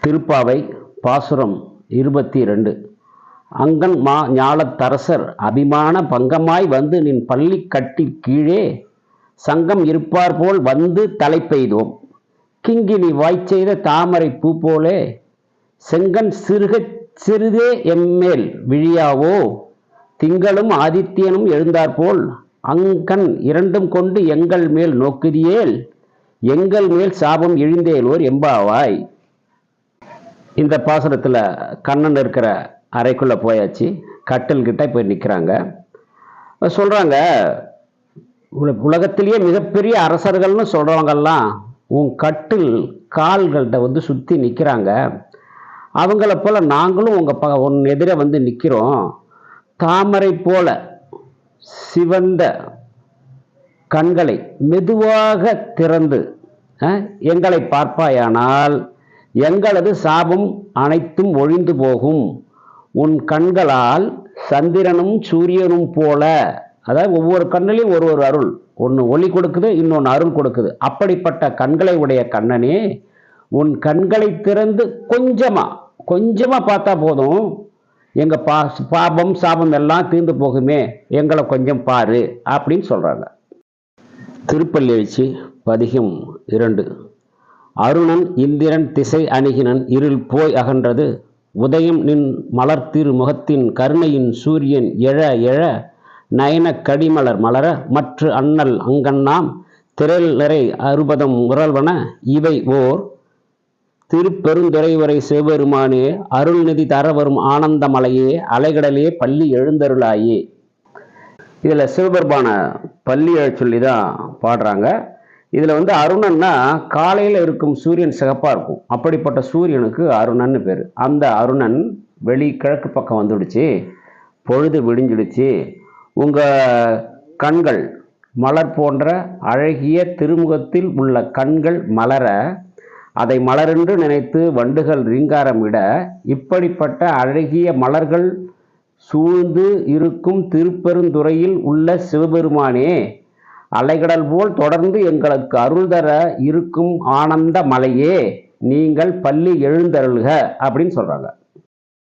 திருப்பாவை பாசுரம் 22. அங்கன் மா ஞாலத்தரசர் அபிமான பங்கமாய் வந்து நின் பள்ளி கட்டிற் கீழே சங்கம் இருப்பார் போல் வந்து தலை பெய்தோம். கிங்கினி வாய்ச்செய்த தாமரை பூ போலே செங்கன் சிறுகச் சிறிதே எம்மேல் விழியாவோ. திங்களும் ஆதித்யனும் எழுந்தாற்போல் அங்கண் இரண்டும் கொண்டு எங்கள் மேல் நோக்குதியேல் எங்கள் மேல் சாபம் இழிந்தேலோர் எம்பாவாய். இந்த பாசுரத்தில் கண்ணன் இருக்கிற அறைக்குள்ளே போயாச்சு. கட்டில்கிட்ட போய் நிற்கிறாங்க. சொல்கிறாங்க, உலகத்திலேயே மிகப்பெரிய அரசர்கள்னு சொல்கிறவங்கெல்லாம் உன் கட்டில் கால்கள்கிட்ட வந்து சுற்றி நிற்கிறாங்க. அவங்கள போல் நாங்களும் உன் எதிரே வந்து நிற்கிறோம். தாமரை போல சிவந்த கண்களை மெதுவாக திறந்து எங்களை பார்ப்பாயானால் எங்களது சாபம் அனைத்தும் ஒழிந்து போகும். உன் கண்களால் சந்திரனும் சூரியனும் போல, அதாவது ஒவ்வொரு கண்ணிலையும் ஒரு ஒரு அருள், ஒன்று ஒளி கொடுக்குது, இன்னொன்று அருள் கொடுக்குது. அப்படிப்பட்ட கண்களை உடைய கண்ணனே, உன் கண்களை திறந்து கொஞ்சமா பார்த்தா போதும், எங்க பாபம் சாபம் எல்லாம் தீர்ந்து போகுமே, எங்களை கொஞ்சம் பாரு அப்படின்னு சொல்றாங்க. திருப்பள்ளி எழுச்சி பதிகம் 2. அருணன் இந்திரன் திசை அணுகினன் இருள் போய் அகன்றது. உதயம் நின் மலர்த்திரு முகத்தின் கருணையின் சூரியன் எழ எழ நயன கடிமலர் மலர மற்ற அண்ணல் அங்கண்ணாம் திரள் நிறை அறுபதம் முரல்வன இவை ஓர் திருப்பெருந்துறைவரை சிவபெருமானே அருள்நிதி தர வரும் ஆனந்த மலையே அலைகடலே பள்ளி எழுந்தருளாயே. இதில் சிவபெருமான பள்ளி சொல்லி தான் பாடுறாங்க. இதில் அருணன்னா காலையில் இருக்கும் சூரியன் சிகப்பாக இருக்கும். அப்படிப்பட்ட சூரியனுக்கு அருணன்னு பேர். அந்த அருணன் வெளி கிழக்கு பக்கம் வந்துடுச்சு. பொழுது விடிஞ்சிடுச்சு. உங்கள் கண்கள் மலர் போன்ற அழகிய திருமுகத்தில் உள்ள கண்கள் மலர, அதை மலரென்று நினைத்து வண்டுகள் ரீங்காரமிட, இப்படிப்பட்ட அழகிய மலர்கள் சூழ்ந்து இருக்கும் திருப்பெருந்துறையில் உள்ள சிவபெருமானே, அலைகடல் போல் தொடர்ந்து எங்களுக்கு அருள் தர இருக்கும் ஆனந்த மலையே, நீங்கள் பள்ளி எழுந்தருள்க அப்படின்னு சொல்றாங்க.